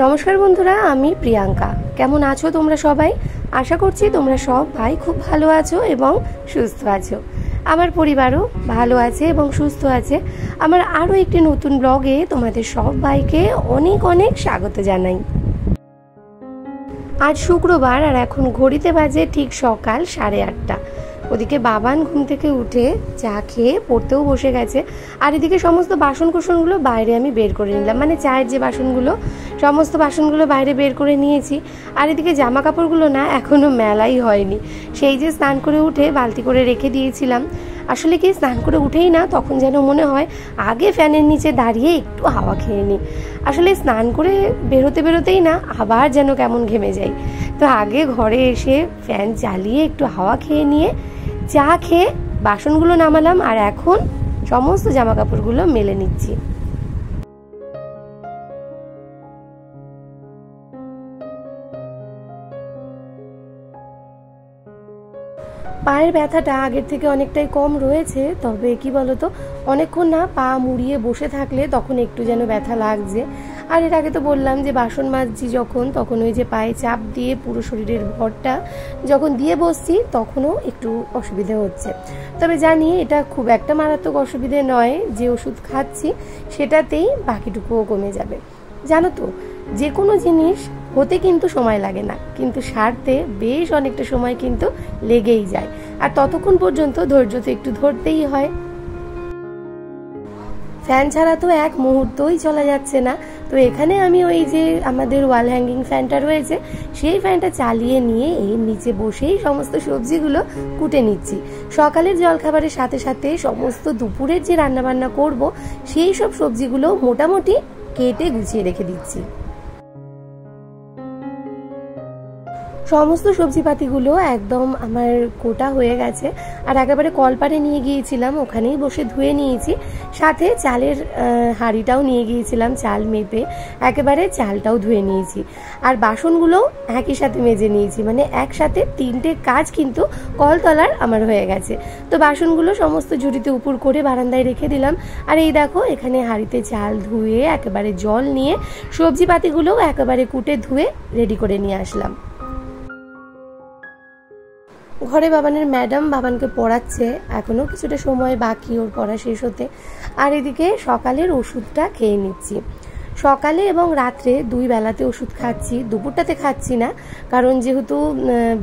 নমস্কার বন্ধুরা, আমি প্রিয়াঙ্কা। কেমন আছো তোমরা সবাই? আশা করছি তোমরা সবাই খুব ভালো আছো এবং সুস্থ আছো। আমার পরিবারও ভালো আছে এবং সুস্থ আছে। আমার আরও একটি নতুন ব্লগে তোমাদের সবাইকে অনেক অনেক স্বাগত জানাই। আজ শুক্রবার আর এখন ঘড়িতে বাজে ঠিক সকাল 8:30। ওদিকে বাবান ঘুম থেকে উঠে চা খেয়ে পড়তেও বসে গেছে, আর এদিকে সমস্ত বাসনকোসনগুলো বাইরে আমি বের করে নিলাম, মানে চায়ের যে বাসনগুলো সমস্ত বাসনগুলো বাইরে বের করে নিয়েছি। আর এদিকে জামা কাপড়গুলো না এখনও মেলাই হয়নি, সেই যে স্নান করে উঠে বালতি করে রেখে দিয়েছিলাম। আসলে কি স্নান করে উঠেই না তখন যেন মনে হয় আগে ফ্যানের নিচে দাঁড়িয়ে একটু হাওয়া খেয়ে নিই। আসলে স্নান করে বেরোতেই না আবার যেন কেমন ঘেমে যাই। তো আগে ঘরে এসে ফ্যান চালিয়ে একটু হাওয়া খেয়ে নিয়ে চা খেয়ে বাসনগুলো নামালাম, আর এখন সমস্ত জামা কাপড়গুলো মেলে নিচ্ছি। পায়ের ব্যথাটা আগের থেকে অনেকটাই কম রয়েছে, তবে কি বলতো, অনেকক্ষণ না পা মুড়িয়ে বসে থাকলে তখন একটু যেন ব্যথা লাগছে। আর এর আগে তো বললাম যে বাসন মাজছি যখন, তখন ওই যে পায়ে চাপ দিয়ে পুরো শরীরের ভরটা যখন দিয়ে বসছি তখনও একটু অসুবিধা হচ্ছে। তবে জানি এটা খুব একটা মারাত্মক অসুবিধে নয়, যে ওষুধ খাচ্ছি সেটাতেই বাকিটুকুও কমে যাবে। জানো তো, যে কোনো জিনিস হতে কিন্তু সময় লাগে না, কিন্তু সারতে বেশ অনেকটা সময় কিন্তু লেগেই যায়। আর ততক্ষণ পর্যন্ত ধৈর্য তো একটু ধরতেই হয়। ফ্যান ছাড়া তো এক মুহূর্তই চলা যাচ্ছে না। তো এখানে আমি ওই যে আমাদের ওয়াল হ্যাঙ্গিং ফ্যানটা রয়েছে সেই ফ্যানটা চালিয়ে নিয়ে এর নিচে বসেই সমস্ত সবজিগুলো কুটে নিচ্ছি। সকালের জলখাবারের সাথে সাথে সমস্ত দুপুরের যে রান্নাবান্না করব সেই সব সবজিগুলো মোটামুটি কেটে গুছিয়ে রেখে দিচ্ছি। সমস্ত সবজিপাতিগুলো একদম আমার কোটা হয়ে গেছে, আর একেবারে কলপারে নিয়ে গিয়েছিলাম, ওখানেই বসে ধুয়ে নিয়েছি। সাথে চালের হাঁড়িটাও নিয়ে গিয়েছিলাম, চাল মেপে একেবারে চালটাও ধুয়ে নিয়েছি। আর বাসনগুলো একই সাথে মেজে নিয়েছি, মানে একসাথে 3টে কাজ কিন্তু কলতলার আমার হয়ে গেছে। তো বাসনগুলো সমস্ত ঝুড়িতে উপর করে বারান্দায় রেখে দিলাম। আর এই দেখো, এখানে হাঁড়িতে চাল ধুয়ে একেবারে জল নিয়ে সবজিপাতিগুলোও একেবারে কুটে ধুয়ে রেডি করে নিয়ে আসলাম। ঘরে বাবানের ম্যাডাম বাবানকে পড়াচ্ছে, এখনো কিছুটা সময় বাকি ওর পড়া শেষ হতে। আর এদিকে সকালের ওষুধটা খেয়ে নিচ্ছি। সকালে এবং রাত্রে 2 বেলাতে ওষুধ খাচ্ছি, দুপুরটাতে খাচ্ছি না, কারণ যেহেতু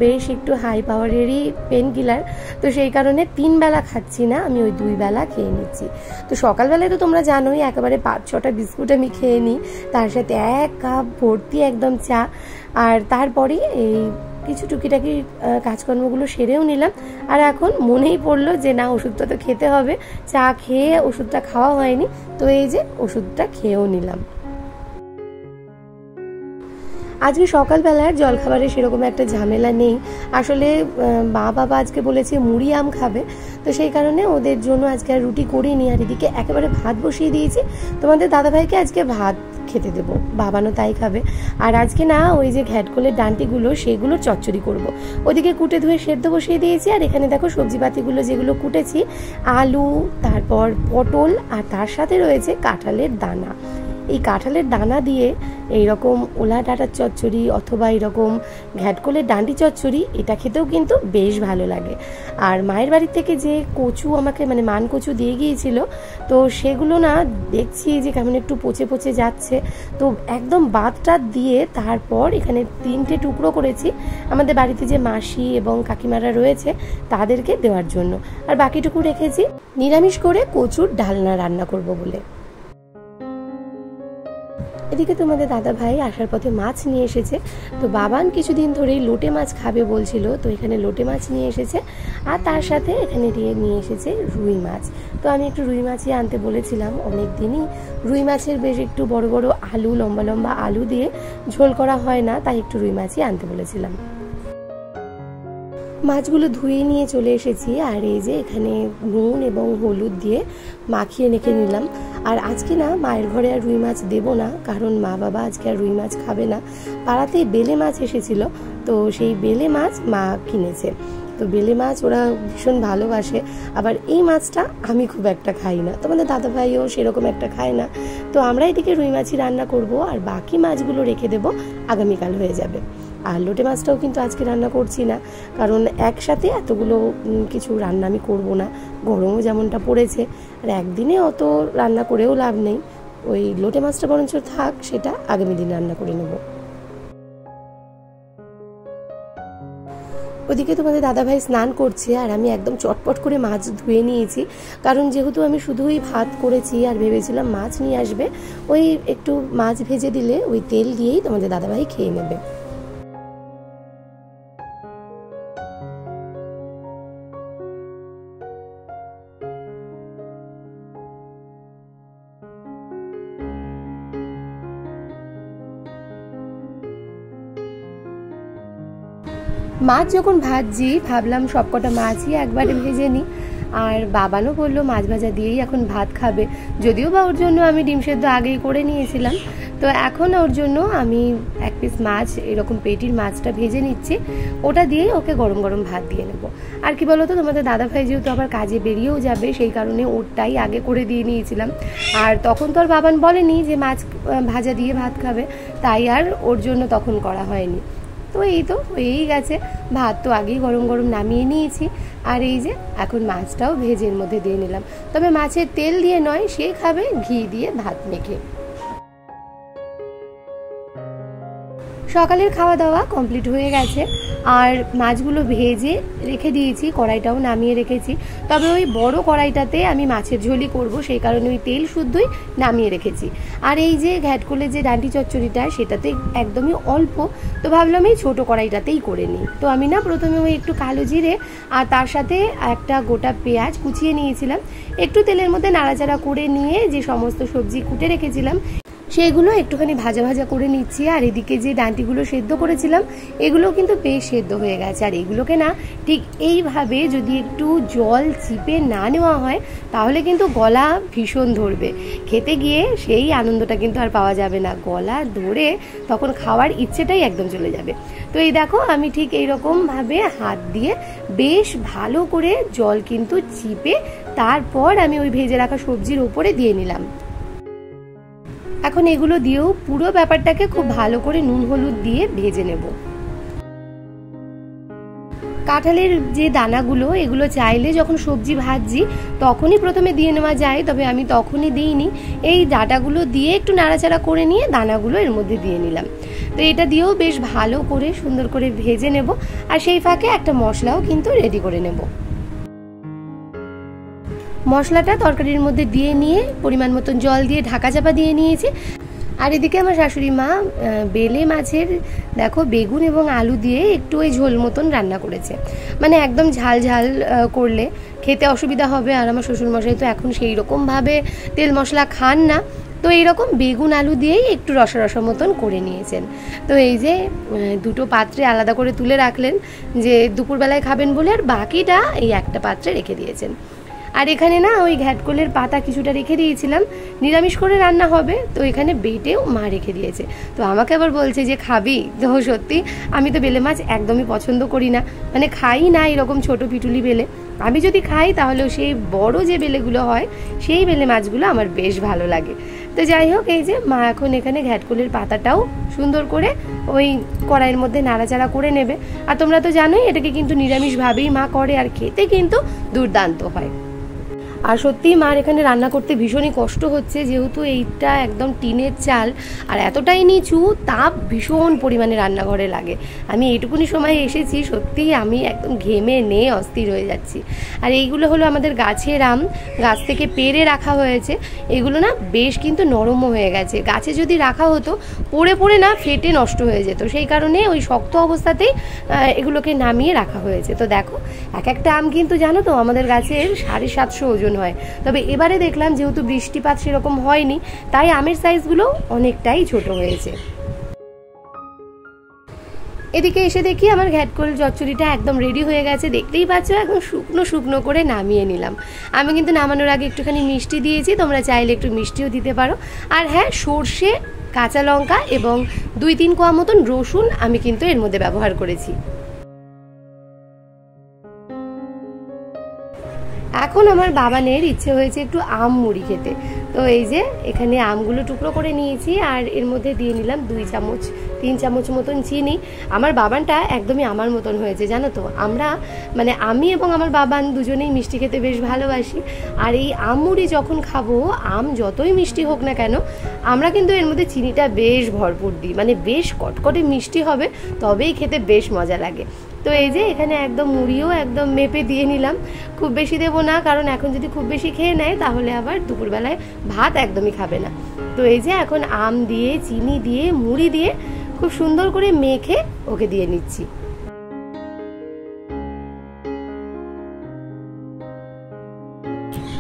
বেশ একটু হাই পাওয়ারেরই পেন কিলার, তো সেই কারণে 3 বেলা খাচ্ছি না, আমি ওই 2 বেলা খেয়ে নিচ্ছি। তো সকালবেলায় তো তোমরা জানোই একেবারে 5-6টা বিস্কুট আমি খেয়ে নিই, তার সাথে 1 কাপ ভর্তি একদম চা। আর তারপরে এই কিছু টুকিটাকি কাজকর্মগুলো সেরেও নিলাম। আর এখন মনেই পড়লো যে না, ওষুধটা তো খেতে হবে, চা খেয়ে ওষুধটা খাওয়া হয়নি, তো এই যে ওষুধটা খেয়েও নিলাম। আজকে সকালবেলার জলখাবারে সেরকম একটা ঝামেলা নেই। আসলে মা বাবা আজকে বলেছে মুড়ি আম খাবে, তো সেই কারণে ওদের জন্য আজকে আর রুটি করিনি। আর এদিকে একেবারে ভাত বসিয়ে দিয়েছি, তোমাদের দাদাভাইকে আজকে ভাত খেতে দেবো, বাবানও তাই খাবে। আর আজকে না ওই যে ঘ্যাটকলের ডান্টিগুলো সেগুলো চচ্চড়ি করব। ওদিকে কুটে ধুয়ে সেদ্ধ বসিয়ে দিয়েছি। আর এখানে দেখো সবজিপাতিগুলো যেগুলো কুটেছি, আলু, তারপর পটল, আর তার সাথে রয়েছে কাঁঠালের দানা। এই কাঁঠালের দানা দিয়ে এইরকম ওলা ডাঁটার চচ্চড়ি অথবা এরকম ঘ্যাটকলের ডাঁটি চচ্চড়ি, এটা খেতেও কিন্তু বেশ ভালো লাগে। আর মায়ের বাড়ির থেকে যে কচু আমাকে, মানে মান কচু দিয়ে গিয়েছিল, তো সেগুলো না দেখছি যে কেমন একটু পচে পচে যাচ্ছে। তো একদম বাদটা দিয়ে তারপর এখানে 3টে টুকরো করেছি আমাদের বাড়িতে যে মাসি এবং কাকিমারা রয়েছে তাদেরকে দেওয়ার জন্য। আর বাকিটুকু রেখেছি নিরামিষ করে কচুর ডালনা রান্না করব বলে। এদিকে তোমাদের দাদা ভাই আসার পথে মাছ নিয়ে এসেছে। তো বাবান কিছুদিন ধরেই লোটে মাছ খাবে বলছিল, তো এখানে লোটে মাছ নিয়ে এসেছে। আর তার সাথে এখানে নিয়ে এসেছে রুই মাছ। তো আমি একটু রুই মাছই আনতে বলেছিলাম, অনেক দিনই রুই মাছের বেশ একটু বড় বড় আলু, লম্বা লম্বা আলু দিয়ে ঝোল করা হয় না, তাই একটু রুই মাছই আনতে বলেছিলাম। মাছগুলো ধুয়ে নিয়ে চলে এসেছি। আর এই যে এখানে নুন এবং হলুদ দিয়ে মাখিয়ে রেখে নিলাম। আর আজকে না মায়ের ঘরে আর রুই মাছ দেবো না, কারণ মা বাবা আজকে আর রুই মাছ খাবে না। পাড়াতেই বেলে মাছ এসেছিল, তো সেই বেলে মাছ মা কিনেছে। তো বেলে মাছ ওরা ভীষণ ভালোবাসে। আবার এই মাছটা আমি খুব একটা খাই না, তোমাদের দাদাভাইও সেরকম একটা খায় না। তো আমরা এদিকে রুই মাছই রান্না করব, আর বাকি মাছগুলো রেখে দেবো, আগামীকাল হয়ে যাবে। আর লোটে মাছটাও কিন্তু আজকে রান্না করছি না, কারণ একসাথে এতগুলো কিছু রান্না আমি করব না, গরমও যেমনটা পড়েছে, আর একদিনে অত রান্না করেও লাভ নেই। ওই লোটে মাছটা বরঞ্চ থাক, সেটা আগামী দিন রান্না করে নেব। ওদিকে তোমাদের দাদাভাই স্নান করছে, আর আমি একদম চটপট করে মাছ ধুয়ে নিয়েছি, কারণ যেহেতু আমি শুধুই ভাত করেছি আর ভেবেছিলাম মাছ নিয়ে আসবে, ওই একটু মাছ ভেজে দিলে ওই তেল দিয়েই তোমাদের দাদাভাই খেয়ে নেবে। মাছ যখন ভাজছি ভাবলাম সবকটা মাছই একবারে ভেজে নিই, আর বাবানও বললো মাছ ভাজা দিয়েই এখন ভাত খাবে, যদিও বা ওর জন্য আমি ডিম সেদ্ধ আগেই করে নিয়েছিলাম। তো এখন ওর জন্য আমি এক পিস মাছ, এরকম পেটির মাছটা ভেজে নিচ্ছি, ওটা দিয়েই ওকে গরম গরম ভাত দিয়ে নেবো। আর কি বলো তো, তোমাদের দাদাভাই যেহেতু আবার কাজে বেরিয়েও যাবে, সেই কারণে ওরটাই আগে করে দিয়ে নিয়েছিলাম। আর তখন তো আর বাবান বলেনি যে মাছ ভাজা দিয়ে ভাত খাবে, তাই আর ওর জন্য তখন করা হয়নি। তো এই তো হয়েই গেছে, ভাত তো আগেই গরম গরম নামিয়ে নিয়েছি, আর এই যে এখন মাছটাও ভেজের মধ্যে দিয়ে নিলাম, তবে মাছের তেল দিয়ে নয়, সে খাবে ঘি দিয়ে ভাত মেখে। সকালের খাওয়া দাওয়া কমপ্লিট হয়ে গেছে, আর মাছগুলো ভেজে রেখে দিয়েছি, কড়াইটাও নামিয়ে রেখেছি। তবে ওই বড় কড়াইটাতে আমি মাছের ঝোলই করব, সেই কারণে ওই তেল শুদ্ধই নামিয়ে রেখেছি। আর এই যে ঘ্যাটকোলের যে ডাঁটি চচ্চড়িটা, সেটাতে একদমই অল্প, তো ভাবলাম এই ছোটো কড়াইটাতেই করে নিই। তো আমি না প্রথমে ওই একটু কালো জিরে আর তার সাথে একটা গোটা পেঁয়াজ কুচিয়ে নিয়েছিলাম, একটু তেলের মধ্যে নাড়াচাড়া করে নিয়ে যে সমস্ত সবজি কুটে রেখেছিলাম সেগুলো একটুখানি ভাজা ভাজা করে নিচ্ছি। আর এদিকে যে ডাঁটিগুলো সেদ্ধ করেছিলাম এগুলো কিন্তু বেশ সেদ্ধ হয়ে গেছে, আর এগুলোকে না ঠিক এইভাবে যদি একটু জল চিপে না নেওয়া হয় তাহলে কিন্তু গলা ভীষণ ধরবে, খেতে গিয়ে সেই আনন্দটা কিন্তু আর পাওয়া যাবে না, গলা ধরে তখন খাওয়ার ইচ্ছেটাই একদম চলে যাবে। তো এই দেখো আমি ঠিক এইরকমভাবে হাত দিয়ে বেশ ভালো করে জল কিন্তু চিপে তারপর আমি ওই ভেজে রাখা সবজির উপরে দিয়ে নিলাম। এখন এগুলো দিয়েও পুরো ব্যাপারটাকে খুব ভালো করে নুন হলুদ দিয়ে ভেজে নেব। কাঁঠালের যে দানাগুলো, এগুলো চাইলে যখন সবজি ভাজছি তখনই প্রথমে দিয়ে নেওয়া যায়, তবে আমি তখনই দিইনি, এই ডাঁটাগুলো দিয়ে একটু নাড়াচাড়া করে নিয়ে দানাগুলো এর মধ্যে দিয়ে নিলাম। তো এটা দিয়েও বেশ ভালো করে সুন্দর করে ভেজে নেব, আর সেই ফাঁকে একটা মশলাও কিন্তু রেডি করে নেব। মশলাটা তরকারির মধ্যে দিয়ে নিয়ে পরিমাণ মতন জল দিয়ে ঢাকা চাপা দিয়ে নিয়েছি। আর এদিকে আমার শাশুড়ি মা বেলে মাছের দেখো বেগুন এবং আলু দিয়ে একটু ওই ঝোল মতন রান্না করেছে, মানে একদম ঝাল ঝাল করলে খেতে অসুবিধা হবে, আর আমার শ্বশুরমশাই তো এখন সেই রকমভাবে তেল মশলা খান না, তো এইরকম বেগুন আলু দিয়েই একটু রসা রসা মতন করে নিয়েছেন। তো এই যে দুটো পাত্রে আলাদা করে তুলে রাখলেন যে দুপুরবেলায় খাবেন বলে, আর বাকিটা এই একটা পাত্রে রেখে দিয়েছেন। আর এখানে না ওই ঘ্যাটকোলের পাতা কিছুটা রেখে দিয়েছিলাম, নিরামিষ করে রান্না হবে, তো এখানে বেটেও মা রেখে দিয়েছে। তো আমাকে আবার বলছে যে খাবি, তো সত্যি আমি তো বেলে মাছ একদমই পছন্দ করি না, মানে খাই না এরকম ছোট পিটুলি বেলে, আমি যদি খাই তাহলেও সেই বড় যে বেলেগুলো হয় সেই বেলে মাছগুলো আমার বেশ ভালো লাগে। তো যাই হোক, এই যে মা এখন এখানে ঘ্যাটকোলের পাতাটাও সুন্দর করে ওই কড়াইয়ের মধ্যে নাড়াচাড়া করে নেবে। আর তোমরা তো জানোই এটাকে কিন্তু নিরামিষভাবেই মা করে, আর খেতে কিন্তু দুর্দান্ত হয়। আর সত্যিই মার এখানে রান্না করতে ভীষণই কষ্ট হচ্ছে, যেহেতু এইটা একদম টিনের চাল আর এতটাই নিচু, তাপ ভীষণ পরিমাণে রান্নাঘরে লাগে। আমি এইটুকুনি সময় এসেছি, সত্যিই আমি একদম ঘেমে নিয়ে অস্থির হয়ে যাচ্ছি। আর এইগুলো হলো আমাদের গাছের আম, গাছ থেকে পেড়ে রাখা হয়েছে, এগুলো না বেশ কিন্তু নরমও হয়ে গেছে, গাছে যদি রাখা হতো পড়ে পড়ে না ফেটে নষ্ট হয়ে যেত, সেই কারণে ওই শক্ত অবস্থাতেই এগুলোকে নামিয়ে রাখা হয়েছে। তো দেখো এক একটা আম কিন্তু জানো তো আমাদের গাছের 750 ওজন হয়, তবে এবারে দেখলাম যেহেতু বৃষ্টিপাত সেরকম হয়নি তাই আমের সাইজগুলো অনেকটাই ছোট হয়েছে। এদিকে এসে দেখি আমার ঘ্যাটকোল চচ্চড়িটা একদম রেডি হয়ে গেছে, দেখতেই পাচ্ছ একদম শুকনো শুকনো করে নামিয়ে নিলাম। আমি কিন্তু নামানোর আগে একটুখানি মিষ্টি দিয়েছি, তোমরা চাইলে একটু মিষ্টিও দিতে পারো। আর হ্যাঁ, সর্ষে, কাঁচা লঙ্কা এবং 2-3 কোয়া মতন রসুন আমি কিন্তু এর মধ্যে ব্যবহার করেছি। এখন আমার বাবানের ইচ্ছে হয়েছে একটু আম মুড়ি খেতে। তো এই যে এখানে আমগুলো টুকরো করে নিয়েছি আর এর মধ্যে দিয়ে নিলাম 2-3 চামচ মতন চিনি। আমার বাবানটা একদমই আমার মতন হয়েছে জানো তো। আমরা মানে আমি এবং আমার বাবান দুজনেই মিষ্টি খেতে বেশ ভালোবাসি। আর এই আম মুড়ি যখন খাবো, আম যতই মিষ্টি হোক না কেন, আমরা কিন্তু এর মধ্যে চিনিটা বেশ ভরপুর দিই, মানে বেশ কটকটে মিষ্টি হবে, তবেই খেতে বেশ মজা লাগে। তো এই যে এখানে একদম মুড়িও একদম মেপে দিয়ে নিলাম, খুব বেশি দেবো না, কারণ এখন যদি খুব বেশি খেয়ে নেয় তাহলে আবার দুপুরবেলায় ভাত একদমই খাবে না। তো এই যে এখন আম দিয়ে, চিনি দিয়ে, মুড়ি দিয়ে খুব সুন্দর করে মেখে ওকে দিয়ে নিচ্ছি।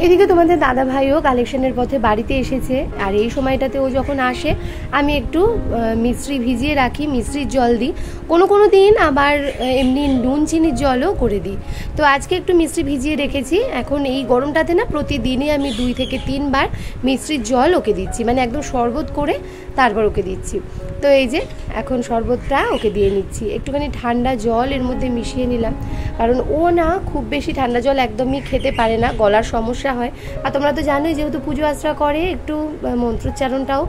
এদিকে তোমাদের দাদা ভাইও কালেকশনের পথে বাড়িতে এসেছে, আর এই সময়টাতে ও যখন আসে আমি একটু মিশ্রি ভিজিয়ে রাখি, মিশ্রির জল দিই, কোনো দিন আবার এমনি নুন চিনির জলও করে দিই। তো আজকে একটু মিশ্রি ভিজিয়ে রেখেছি। এখন এই গরমটাতে না প্রতিদিনই আমি 2 থেকে 3 বার মিশ্রির জল ওকে দিচ্ছি, মানে একদম শরবত করে তারপর ওকে দিচ্ছি। তো এই যে এখন শরবতটা ওকে দিয়ে নিচ্ছি, একটুখানি ঠান্ডা জল এর মধ্যে মিশিয়ে নিলাম, কারণ ও না খুব বেশি ঠান্ডা জল একদমই খেতে পারে না, গলার সমস্যা হয়। আর তোমরা তো জানোই যেহেতু পুজো আশ্রা করে, একটু মন্ত্রোচ্চারণটাও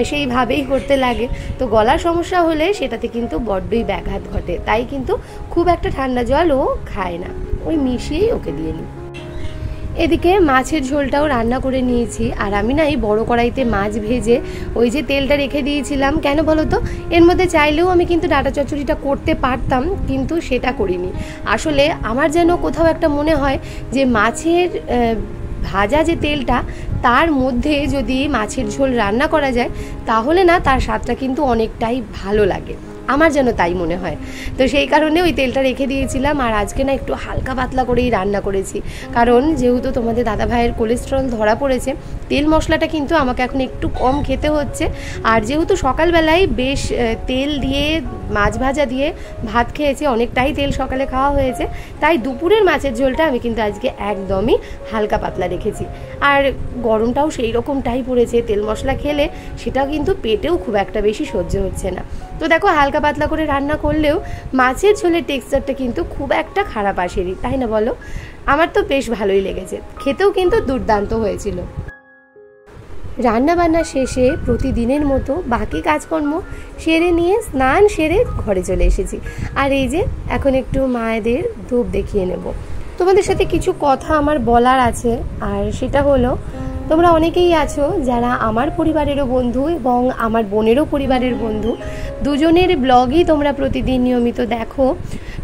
সেইভাবেই করতে লাগে, তো গলার সমস্যা হলে সেটাতে কিন্তু বড্ডই ব্যাঘাত ঘটে, তাই কিন্তু খুব একটা ঠান্ডা জল ও খায় না, ওই মিশিয়েই ওকে দিয়ে নিই। এদিকে মাছের ঝোলটাও রান্না করে নিয়েছি, আর আমি না এই বড় কড়াইতে মাছ ভেজে ওই যে তেলটা রেখে দিয়েছিলাম, কেন বলো তো, এর মধ্যে চাইলেও আমি কিন্তু ডাঁটা চচ্চড়িটা করতে পারতাম, কিন্তু সেটা করিনি। আসলে আমার যেন কোথাও একটা মনে হয় যে মাছের ভাজা যে তেলটা, তার মধ্যে যদি মাছের ঝোল রান্না করা যায় তাহলে না তার স্বাদটা কিন্তু অনেকটাই ভালো লাগে, আমার যেন তাই মনে হয়। তো সেই কারণে ওই তেলটা রেখে দিয়েছিলাম, আর আজকে না একটু হালকা পাতলা করেই রান্না করেছি, কারণ যেহেতু তোমাদের দাদা ভাইয়ের কোলেস্টেরল ধরা পড়েছে, তেল মশলাটা কিন্তু আমাকে এখন একটু কম খেতে হচ্ছে। আর যেহেতু সকালবেলায় বেশ তেল দিয়ে মাছ ভাজা দিয়ে ভাত খেয়েছে, অনেকটাই তেল সকালে খাওয়া হয়েছে, তাই দুপুরের মাছের ঝোলটা আমি কিন্তু আজকে একদমই হালকা পাতলা রেখেছি। আর গরমটাও সেই রকমটাই পড়েছে, তেল মশলা খেলে সেটা কিন্তু পেটেও খুব একটা বেশি সহ্য হচ্ছে না। তো দেখো হালকা পাতলা করে রান্না করলেও মাছের ঝোলের টেক্সচারটা কিন্তু খুব একটা খারাপ আসেনি, তাই না বলো? আমার তো বেশ ভালোই লেগেছে, খেতেও কিন্তু দুর্দান্ত হয়েছিল। রান্না বান্না শেষে প্রতিদিনের মতো বাকি কাজকর্ম সেরে নিয়ে স্নান সেরে ঘরে চলে এসেছি, আর এই যে এখন একটু মায়েদের ধূপ দেখিয়ে নেব। তোমাদের সাথে কিছু কথা আমার বলার আছে, আর সেটা হলো তোমরা অনেকেই আছো যারা আমার পরিবারেরও বন্ধু এবং আমার বোনেরও পরিবারের বন্ধু, দুজনের ব্লগই তোমরা প্রতিদিন নিয়মিত দেখো।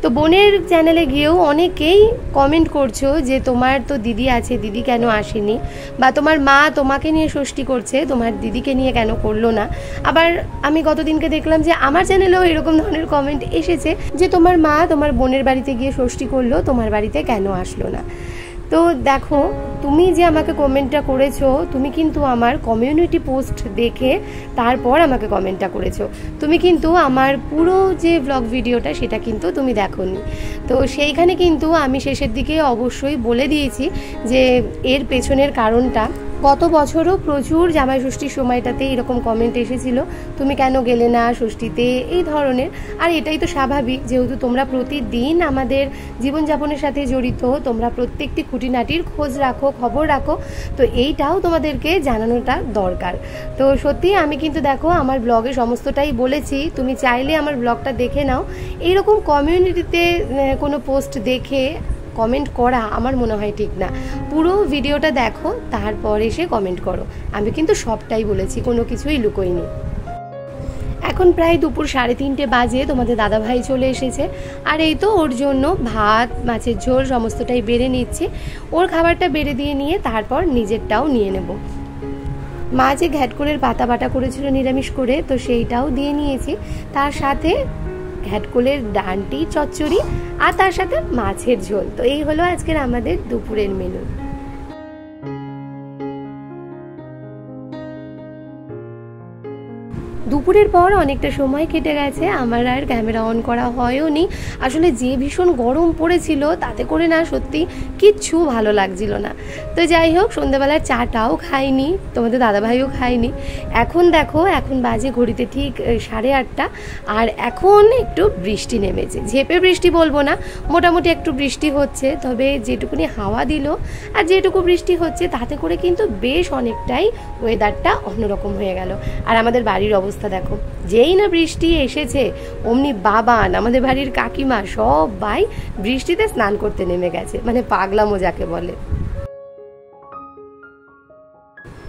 তো বোনের চ্যানেলে গিয়েও অনেকেই কমেন্ট করছো যে তোমার তো দিদি আছে, দিদি কেন আসেনি, বা তোমার মা তোমাকে নিয়ে ষষ্ঠী করছে, তোমার দিদিকে নিয়ে কেন করলো না। আবার আমি গতদিনকে দেখলাম যে আমার চ্যানেলেও এরকম ধরনের কমেন্ট এসেছে যে তোমার মা তোমার বোনের বাড়িতে গিয়ে ষষ্ঠী করলো, তোমার বাড়িতে কেন আসলো না। তো দেখো, তুমি যে আমাকে কমেন্টটা করেছো, তুমি কিন্তু আমার কমিউনিটি পোস্ট দেখে তারপর আমাকে কমেন্টটা করেছো, তুমি কিন্তু আমার পুরো যে ব্লগ ভিডিওটা সেটা কিন্তু তুমি দেখোনি। তো সেইখানে কিন্তু আমি শেষের দিকে অবশ্যই বলে দিয়েছি যে এর পেছনের কারণটা। গত বছরও প্রচুর জামাই ষষ্ঠীর সময়টাতে এরকম কমেন্ট এসেছিল, তুমি কেন গেলে না ষষ্ঠীতে, এই ধরনের। আর এটাই তো স্বাভাবিক, যেহেতু তোমরা প্রতিদিন আমাদের জীবনযাপনের সাথে জড়িত, তোমরা প্রত্যেকটি খুঁটিনাটির খোঁজ রাখো, খবর রাখো, তো এইটাও তোমাদেরকে জানানোটা দরকার। তো সত্যি আমি কিন্তু দেখো আমার ব্লগে সমস্তটাই বলেছি, তুমি চাইলে আমার ব্লগটা দেখে নাও। এইরকম কমিউনিটিতে কোনো পোস্ট দেখে কমেন্ট করা আমার মনে হয় ঠিক না, পুরো ভিডিওটা দেখো তারপর এসে কমেন্ট করো। আমি কিন্তু সবটাই বলেছি, কোনো কিছুই লুকোইনি। এখন প্রায় দুপুর 3:30 বাজে, তোমাদের দাদাভাই চলে এসেছে, আর এই তো ওর জন্য ভাত, মাছের ঝোল সমস্তটাই বেড়ে নিচ্ছি। ওর খাবারটা বেড়ে দিয়ে নিয়ে তারপর নিজেরটাও নিয়ে নেব। মা যে ঘ্যাটকোলের পাতা বাটা করেছিল নিরামিষ করে, তো সেইটাও দিয়ে নিয়েছি, তার সাথে ঘ্যাটকোলের ডান্টি চচ্চড়ি, আর তার সাথে মাছের ঝোল। তো এই হলো আজকের আমাদের দুপুরের মেনু। দুপুরের পর অনেকটা সময় কেটে গেছে, আমার আর ক্যামেরা অন করা হয়ও নি। আসলে যে ভীষণ গরম পড়েছিল তাতে করে না সত্যি কিচ্ছু ভালো লাগছিল না। তো যাই হোক, সন্ধ্যাবেলার চাটাও খাইনি, তোমাদের দাদাভাইও খাইনি। এখন দেখো, এখন বাজে ঘড়িতে ঠিক 8:30, আর এখন একটু বৃষ্টি নেমেছে। ঝেপে বৃষ্টি বলবো না, মোটামুটি একটু বৃষ্টি হচ্ছে। তবে যেটুকুনি হাওয়া দিল আর যেটুকু বৃষ্টি হচ্ছে তাতে করে কিন্তু বেশ অনেকটাই ওয়েদারটা অন্যরকম হয়ে গেল। আর আমাদের বাড়ির অবস্থা দেখো, যেই না বৃষ্টি এসেছে অমনি বাবান, আমাদের বাড়ির কাকিমা সবাই বৃষ্টিতে স্নান করতে নেমে গেছে, মানে পাগলামো যাকে বলে।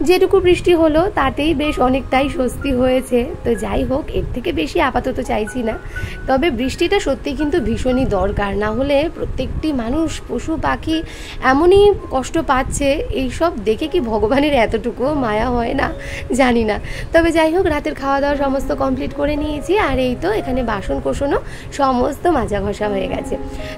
যেটুকু বৃষ্টি হলো তাতেই বেশ অনেকটাই স্বস্তি হয়েছে। তো যাই হোক, এর থেকে বেশি আপাতত চাইছি না। তবে বৃষ্টিটা সত্যি কিন্তু ভীষণই দরকার, না হলে প্রত্যেকটি মানুষ, পশু পাখি এমনই কষ্ট পাচ্ছে, এইসব দেখে কি ভগবানের এতটুকুও মায়া হয় না জানি না। তবে যাই হোক, রাতের খাওয়া দাওয়া সমস্ত কমপ্লিট করে নিয়েছি, আর এই তো এখানে বাসন কোসনও সমস্ত মাজা ঘষা হয়ে গেছে।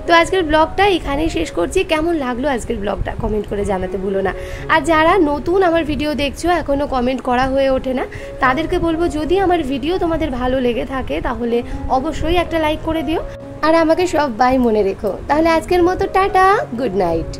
তো আজকের ব্লগটা এখানেই শেষ করছি। কেমন লাগলো আজকের ব্লগটা কমেন্ট করে জানাতে ভুলো না। আর যারা নতুন আমার ভিডিও দেখছো, এখনো কমেন্ট করা হয়ে ওঠে না, তাদেরকে বলবো যদি আমার ভিডিও তোমাদের ভালো লেগে থাকে তাহলে অবশ্যই একটা লাইক করে দিও, আর আমাকে সবাই মনে রেখো। তাহলে আজকের মতো টাটা, গুড নাইট।